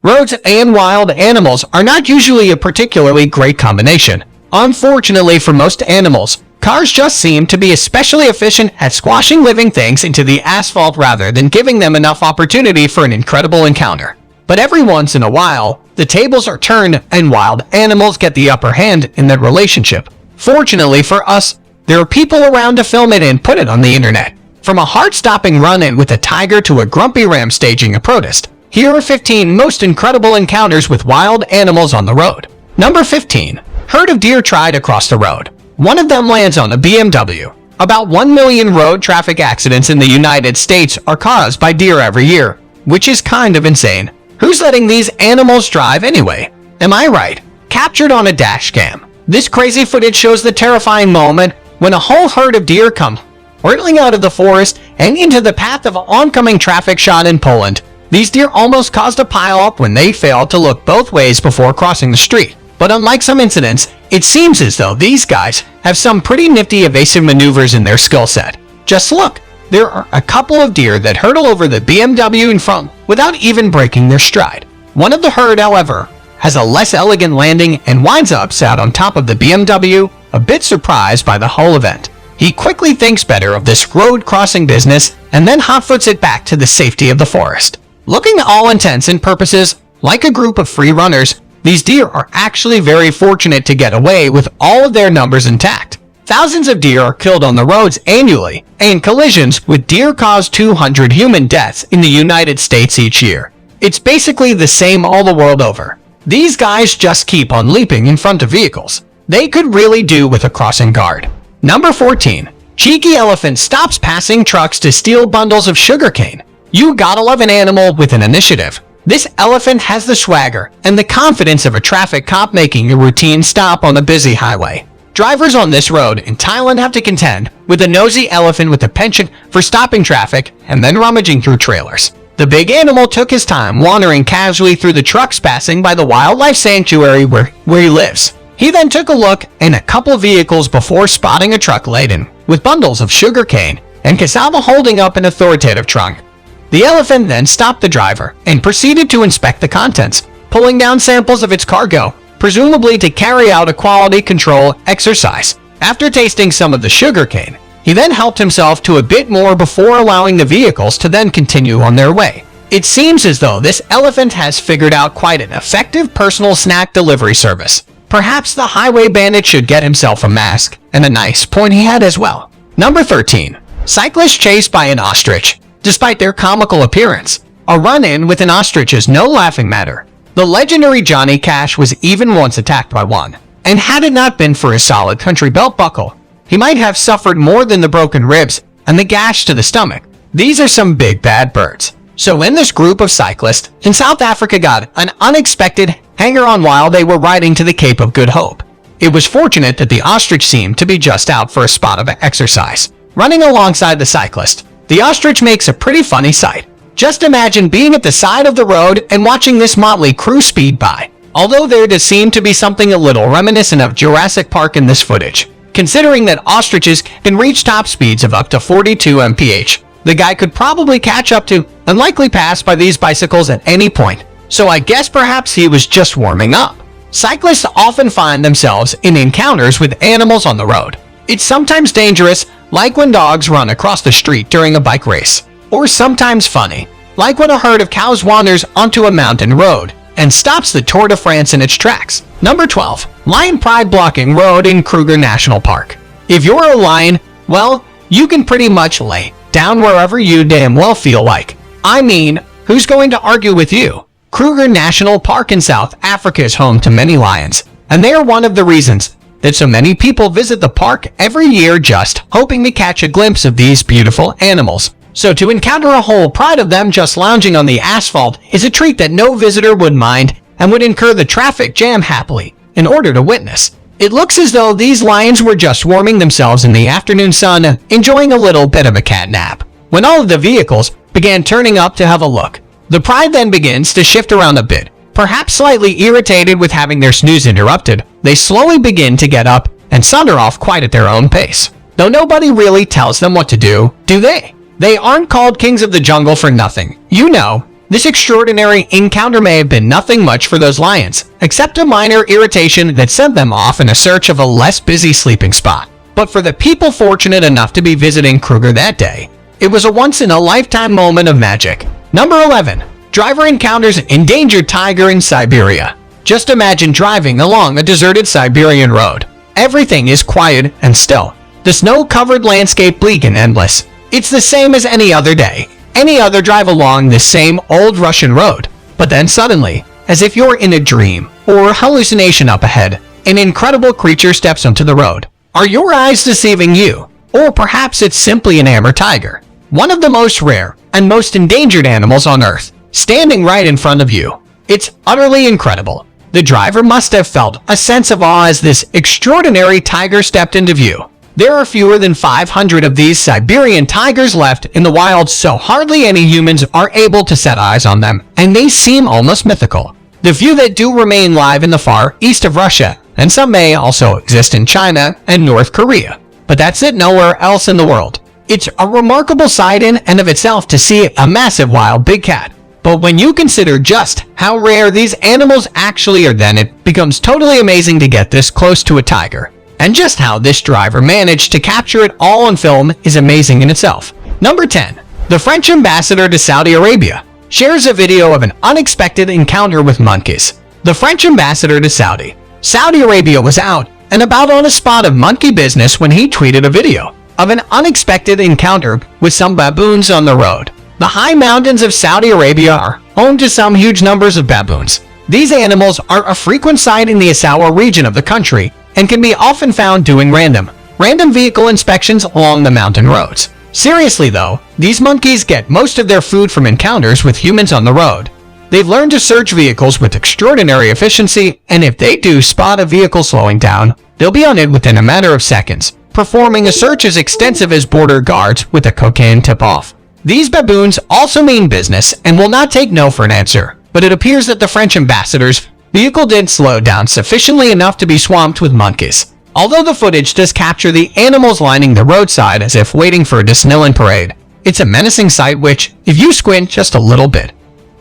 Roads and wild animals are not usually a particularly great combination. Unfortunately for most animals, cars just seem to be especially efficient at squashing living things into the asphalt rather than giving them enough opportunity for an incredible encounter. But every once in a while, the tables are turned and wild animals get the upper hand in that relationship. Fortunately for us, there are people around to film it and put it on the internet. From a heart-stopping run-in with a tiger to a grumpy ram staging a protest, here are 15 most incredible encounters with wild animals on the road. Number 15. Herd of deer tried across the road. One of them lands on a BMW. About 1 million road traffic accidents in the United States are caused by deer every year, which is kind of insane. Who's letting these animals drive anyway? Am I right? Captured on a dash cam. This crazy footage shows the terrifying moment when a whole herd of deer come hurtling out of the forest and into the path of oncoming traffic shot in Poland. These deer almost caused a pile-up when they failed to look both ways before crossing the street. But unlike some incidents, it seems as though these guys have some pretty nifty evasive maneuvers in their skill set. Just look, there are a couple of deer that hurtle over the BMW in front without even breaking their stride. One of the herd, however, has a less elegant landing and winds up sat on top of the BMW, a bit surprised by the whole event. He quickly thinks better of this road crossing business and then hotfoots it back to the safety of the forest. Looking at all intents and purposes like a group of free runners, these deer are actually very fortunate to get away with all of their numbers intact. Thousands of deer are killed on the roads annually, and collisions with deer cause 200 human deaths in the United States each year. It's basically the same all the world over. These guys just keep on leaping in front of vehicles. They could really do with a crossing guard. Number 14. Cheeky elephant stops passing trucks to steal bundles of sugarcane. You gotta love an animal with an initiative. This elephant has the swagger and the confidence of a traffic cop making a routine stop on a busy highway. Drivers on this road in Thailand have to contend with a nosy elephant with a penchant for stopping traffic and then rummaging through trailers. The big animal took his time wandering casually through the trucks passing by the wildlife sanctuary where he lives. He then took a look in a couple vehicles before spotting a truck laden with bundles of sugarcane and cassava holding up an authoritative trunk. The elephant then stopped the driver and proceeded to inspect the contents, pulling down samples of its cargo, presumably to carry out a quality control exercise. After tasting some of the sugarcane, he then helped himself to a bit more before allowing the vehicles to then continue on their way. It seems as though this elephant has figured out quite an effective personal snack delivery service. Perhaps the highway bandit should get himself a mask and a nice pointy head as well. Number 13. Cyclist chased by an ostrich. Despite their comical appearance, a run-in with an ostrich is no laughing matter. The legendary Johnny Cash was even once attacked by one, and had it not been for his solid country belt buckle, he might have suffered more than the broken ribs and the gash to the stomach. These are some big bad birds. So when this group of cyclists in South Africa got an unexpected hanger-on while they were riding to the Cape of Good Hope, it was fortunate that the ostrich seemed to be just out for a spot of exercise. Running alongside the cyclist, the ostrich makes a pretty funny sight. Just imagine being at the side of the road and watching this motley crew speed by. Although there does seem to be something a little reminiscent of Jurassic Park in this footage. Considering that ostriches can reach top speeds of up to 42 mph, the guy could probably catch up to and likely pass by these bicycles at any point. So I guess perhaps he was just warming up. Cyclists often find themselves in encounters with animals on the road. It's sometimes dangerous, like when dogs run across the street during a bike race. Or sometimes funny, like when a herd of cows wanders onto a mountain road and stops the Tour de France in its tracks. Number 12. Lion pride blocking road in Kruger National Park. If you're a lion, well, you can pretty much lay down wherever you damn well feel like. I mean, who's going to argue with you? Kruger National Park in South Africa is home to many lions, and they are one of the reasons that so many people visit the park every year just hoping to catch a glimpse of these beautiful animals. So to encounter a whole pride of them just lounging on the asphalt is a treat that no visitor would mind and would incur the traffic jam happily in order to witness. It looks as though these lions were just warming themselves in the afternoon sun, enjoying a little bit of a cat nap. When all of the vehicles began turning up to have a look, the pride then begins to shift around a bit. Perhaps slightly irritated with having their snooze interrupted, they slowly begin to get up and saunter off quite at their own pace. Though nobody really tells them what to do they? They aren't called kings of the jungle for nothing. You know, This extraordinary encounter may have been nothing much for those lions, except a minor irritation that sent them off in a search of a less busy sleeping spot. But for the people fortunate enough to be visiting Kruger that day, it was a once-in-a-lifetime moment of magic. Number 11. Driver encounters endangered tiger in Siberia. Just imagine driving along a deserted Siberian road. Everything is quiet and still. The snow-covered landscape bleak and endless. It's the same as any other day, any other drive along this same old Russian road. But then suddenly, as if you're in a dream or hallucination up ahead, an incredible creature steps onto the road. Are your eyes deceiving you? Or perhaps it's simply an Amur tiger, one of the most rare and most endangered animals on Earth, standing right in front of you. It's utterly incredible. The driver must have felt a sense of awe as this extraordinary tiger stepped into view. There are fewer than 500 of these Siberian tigers left in the wild, so hardly any humans are able to set eyes on them, and they seem almost mythical. The few that do remain live in the far east of Russia, and some may also exist in China and North Korea. But that's it, nowhere else in the world. It's a remarkable sight in and of itself to see a massive wild big cat. But when you consider just how rare these animals actually are, then it becomes totally amazing to get this close to a tiger. And just how this driver managed to capture it all on film is amazing in itself. Number 10. The French ambassador to Saudi Arabia shares a video of an unexpected encounter with monkeys. The French ambassador to Saudi Arabia was out and about on a spot of monkey business when he tweeted a video of an unexpected encounter with some baboons on the road. The high mountains of Saudi Arabia are home to some huge numbers of baboons. These animals are a frequent sight in the Asawa region of the country and can be often found doing random vehicle inspections along the mountain roads. Seriously though, these monkeys get most of their food from encounters with humans on the road. They've learned to search vehicles with extraordinary efficiency, and if they do spot a vehicle slowing down, they'll be on it within a matter of seconds, performing a search as extensive as border guards with a cocaine tip-off. These baboons also mean business and will not take no for an answer, but it appears that the French ambassador's vehicle didn't slow down sufficiently enough to be swamped with monkeys. Although the footage does capture the animals lining the roadside as if waiting for a Disneyland parade, it's a menacing sight which, if you squint just a little bit,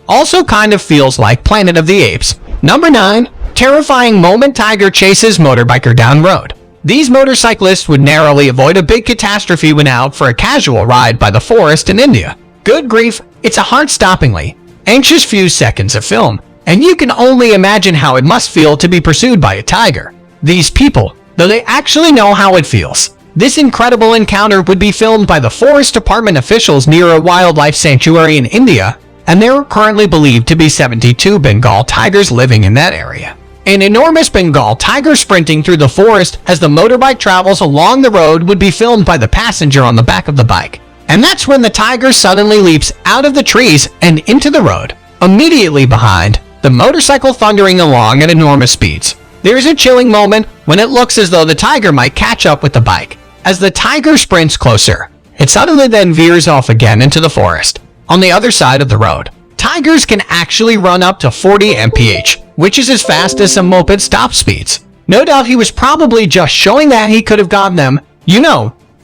also kind of feels like Planet of the Apes. Number 9. Terrifying moment: tiger chases motorbiker down road. These motorcyclists would narrowly avoid a big catastrophe when out for a casual ride by the forest in India. Good grief, it's a heart-stoppingly anxious few seconds of film, and you can only imagine how it must feel to be pursued by a tiger. These people, though they actually know how it feels. This incredible encounter would be filmed by the forest department officials near a wildlife sanctuary in India, and there are currently believed to be 72 Bengal tigers living in that area. An enormous Bengal tiger sprinting through the forest as the motorbike travels along the road would be filmed by the passenger on the back of the bike. And that's when the tiger suddenly leaps out of the trees and into the road, immediately behind the motorcycle thundering along at enormous speeds. There's a chilling moment when it looks as though the tiger might catch up with the bike. As the tiger sprints closer, it suddenly then veers off again into the forest. On the other side of the road, tigers can actually run up to 40 mph, which is as fast as some moped stop speeds. No doubt he was probably just showing that he could have gotten them,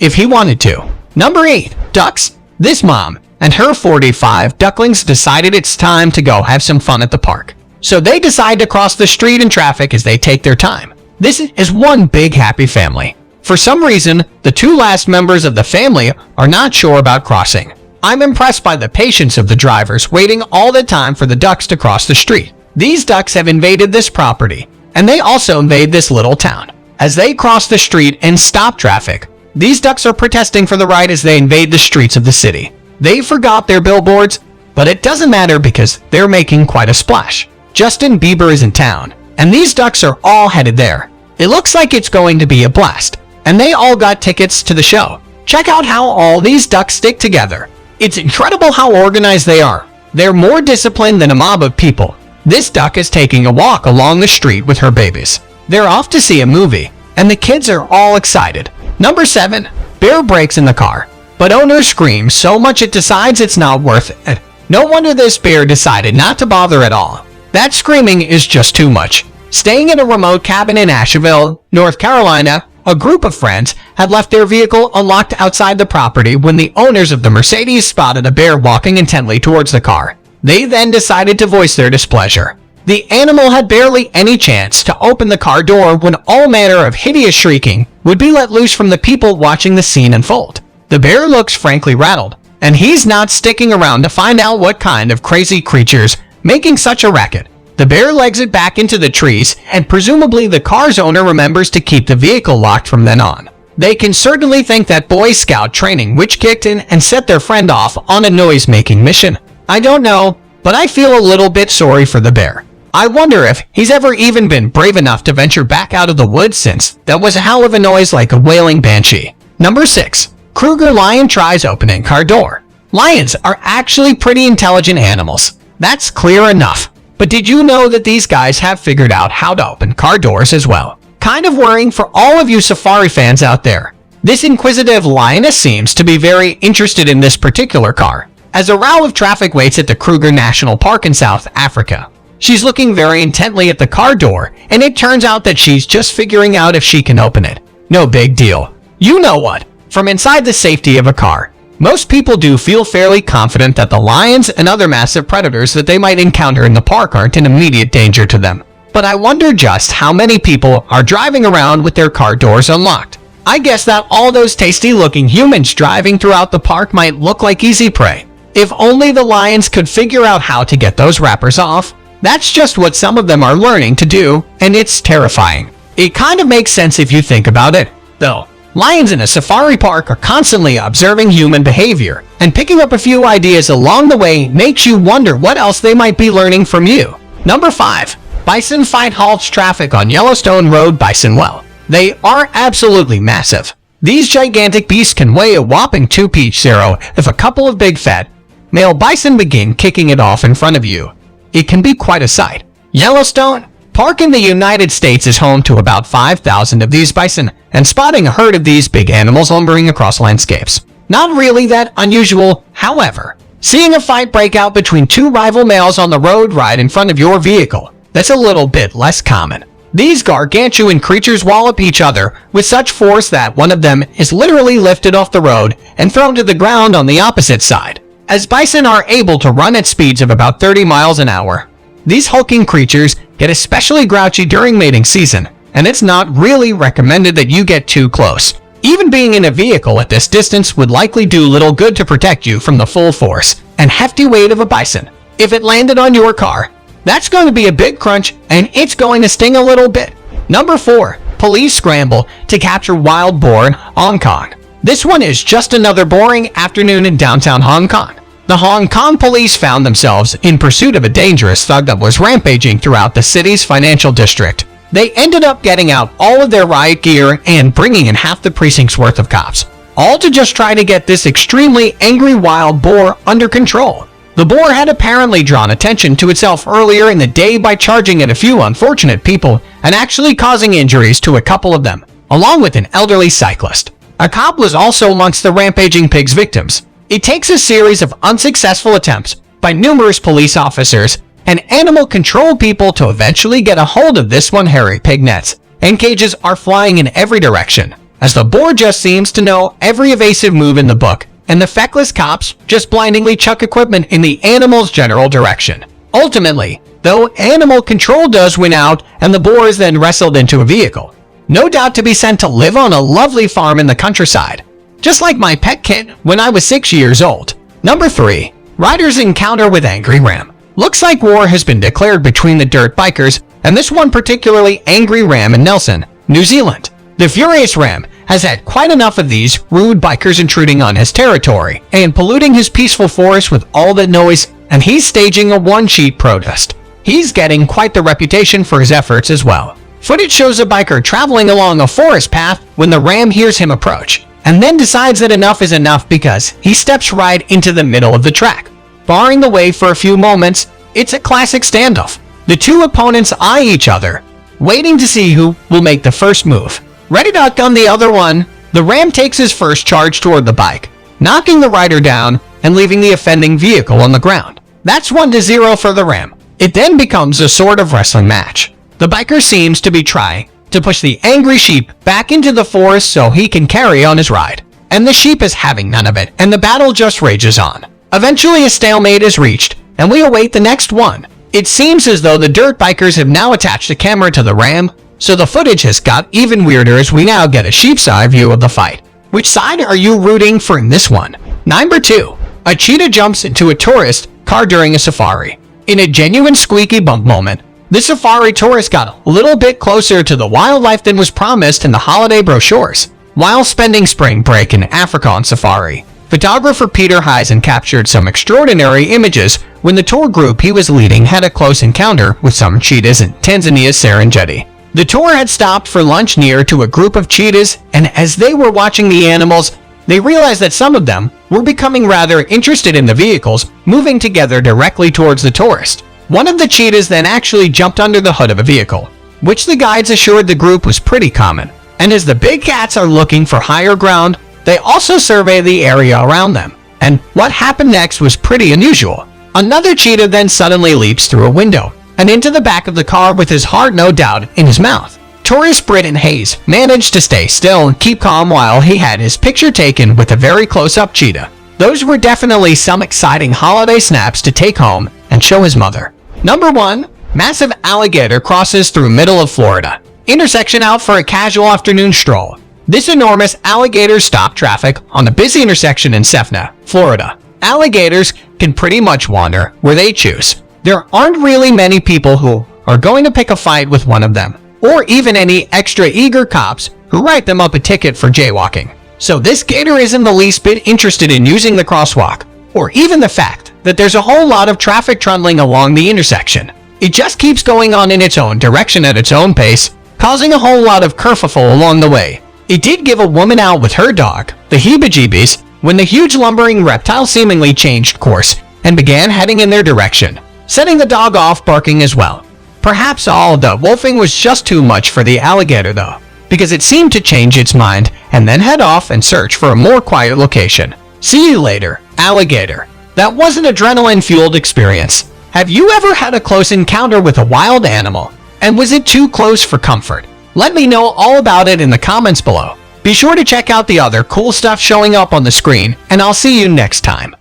if he wanted to. Number 8. Ducks. This mom and her 45 ducklings decided it's time to go have some fun at the park. So they decide to cross the street in traffic as they take their time. This is one big happy family. For some reason, the two last members of the family are not sure about crossing. I'm impressed by the patience of the drivers waiting all the time for the ducks to cross the street. These ducks have invaded this property, and they also invade this little town. As they cross the street and stop traffic, these ducks are protesting for the right as they invade the streets of the city. They forgot their billboards, but it doesn't matter because they're making quite a splash. Justin Bieber is in town, and these ducks are all headed there. It looks like it's going to be a blast, and they all got tickets to the show. Check out how all these ducks stick together. It's incredible how organized they are. They're more disciplined than a mob of people. This duck is taking a walk along the street with her babies. They're off to see a movie, and the kids are all excited. Number 7. Bear breaks in the car, but owner screams so much it decides it's not worth it. No wonder this bear decided not to bother at all. That screaming is just too much. Staying in a remote cabin in Asheville, North Carolina, a group of friends had left their vehicle unlocked outside the property when the owners of the Mercedes spotted a bear walking intently towards the car. They then decided to voice their displeasure. The animal had barely any chance to open the car door when all manner of hideous shrieking would be let loose from the people watching the scene unfold. The bear looks frankly rattled, and he's not sticking around to find out what kind of crazy creatures making such a racket. The bear legs it back into the trees, and presumably the car's owner remembers to keep the vehicle locked from then on. They can certainly thank that Boy Scout training which kicked in and set their friend off on a noise-making mission. I don't know, but I feel a little bit sorry for the bear. I wonder if he's ever even been brave enough to venture back out of the woods since that was a hell of a noise like a wailing banshee. Number 6. Kruger lion tries opening car door. Lions are actually pretty intelligent animals. That's clear enough. But did you know that these guys have figured out how to open car doors as well? Kind of worrying for all of you safari fans out there. This inquisitive lioness seems to be very interested in this particular car, as a row of traffic waits at the Kruger National Park in South Africa. She's looking very intently at the car door, and it turns out that she's just figuring out if she can open it. No big deal. You know what? From inside the safety of a car, most people do feel fairly confident that the lions and other massive predators that they might encounter in the park aren't in immediate danger to them. But I wonder just how many people are driving around with their car doors unlocked. I guess that all those tasty-looking humans driving throughout the park might look like easy prey. If only the lions could figure out how to get those wrappers off. That's just what some of them are learning to do, and it's terrifying. It kind of makes sense if you think about it, though. Lions in a safari park are constantly observing human behavior, and picking up a few ideas along the way makes you wonder what else they might be learning from you. Number 5. Bison fight halts traffic on Yellowstone Road Bison well. They are absolutely massive. These gigantic beasts can weigh a whopping 2.0 if a couple of big fat male bison begin kicking it off in front of you. It can be quite a sight. Yellowstone Park in the United States is home to about 5,000 of these bison, and spotting a herd of these big animals lumbering across landscapes. Not really that unusual, however. Seeing a fight break out between two rival males on the road right in front of your vehicle, that's a little bit less common. These gargantuan creatures wallop each other with such force that one of them is literally lifted off the road and thrown to the ground on the opposite side. As bison are able to run at speeds of about 30 miles an hour, these hulking creatures get especially grouchy during mating season, and it's not really recommended that you get too close. Even being in a vehicle at this distance would likely do little good to protect you from the full force and hefty weight of a bison. If it landed on your car, that's going to be a big crunch, and it's going to sting a little bit. Number 4. Police scramble to capture wild boar in Hong Kong. This one is just another boring afternoon in downtown Hong Kong. The Hong Kong police found themselves in pursuit of a dangerous thug that was rampaging throughout the city's financial district. They ended up getting out all of their riot gear and bringing in half the precinct's worth of cops, all to just try to get this extremely angry wild boar under control. The boar had apparently drawn attention to itself earlier in the day by charging at a few unfortunate people and actually causing injuries to a couple of them, along with an elderly cyclist. A cop was also amongst the rampaging pig's victims. It takes a series of unsuccessful attempts by numerous police officers and animal control people to eventually get a hold of this one hairy pig. Nets and cages are flying in every direction, as the boar just seems to know every evasive move in the book, and the feckless cops just blindingly chuck equipment in the animal's general direction. Ultimately, though, animal control does win out, and the boar is then wrestled into a vehicle, no doubt to be sent to live on a lovely farm in the countryside, just like my pet kit when I was 6 years old. Number 3. Riders encounter with angry ram. Looks like war has been declared between the dirt bikers and this one particularly angry ram in Nelson, New Zealand. The furious ram has had quite enough of these rude bikers intruding on his territory and polluting his peaceful forest with all that noise, and he's staging a one-sheet protest. He's getting quite the reputation for his efforts as well. Footage shows a biker traveling along a forest path when the ram hears him approach, and then decides that enough is enough because he steps right into the middle of the track, barring the way for a few moments. It's a classic standoff. The two opponents eye each other, waiting to see who will make the first move. Ready to outgun the other one, the ram takes his first charge toward the bike, knocking the rider down and leaving the offending vehicle on the ground. That's 1-0 for the ram. It then becomes a sort of wrestling match. The biker seems to be trying to push the angry sheep back into the forest so he can carry on his ride, and the sheep is having none of it, and the battle just rages on. Eventually a stalemate is reached, and we await the next one. It seems as though the dirt bikers have now attached a camera to the ram, so the footage has got even weirder as we now get a sheep's eye view of the fight. Which side are you rooting for in this one? Number 2. A cheetah jumps into a tourist car during a safari. In a genuine squeaky bump moment, the safari tourist got a little bit closer to the wildlife than was promised in the holiday brochures. While spending spring break in Africa on safari, photographer Peter Heisen captured some extraordinary images when the tour group he was leading had a close encounter with some cheetahs in Tanzania's Serengeti. The tour had stopped for lunch near to a group of cheetahs, and as they were watching the animals, they realized that some of them were becoming rather interested in the vehicles moving together directly towards the tourist. One of the cheetahs then actually jumped under the hood of a vehicle, which the guides assured the group was pretty common. And as the big cats are looking for higher ground, they also survey the area around them. And what happened next was pretty unusual. Another cheetah then suddenly leaps through a window and into the back of the car with his heart no doubt in his mouth. Tourist Britton Hayes managed to stay still and keep calm while he had his picture taken with a very close-up cheetah. Those were definitely some exciting holiday snaps to take home and show his mother. Number 1. Massive alligator crosses through middle of Florida. Intersection out for a casual afternoon stroll. This enormous alligator stopped traffic on a busy intersection in Sefna, Florida. Alligators can pretty much wander where they choose. There aren't really many people who are going to pick a fight with one of them, or even any extra eager cops who write them up a ticket for jaywalking. So this gator isn't the least bit interested in using the crosswalk, or even the fact that there's a whole lot of traffic trundling along the intersection. It just keeps going on in its own direction at its own pace, causing a whole lot of kerfuffle along the way. It did give a woman out with her dog the heebie-jeebies when the huge lumbering reptile seemingly changed course and began heading in their direction, setting the dog off barking as well. Perhaps all the wolfing was just too much for the alligator though, because it seemed to change its mind and then head off and search for a more quiet location. See you later, alligator. That was an adrenaline-fueled experience. Have you ever had a close encounter with a wild animal? And was it too close for comfort? Let me know all about it in the comments below. Be sure to check out the other cool stuff showing up on the screen, and I'll see you next time.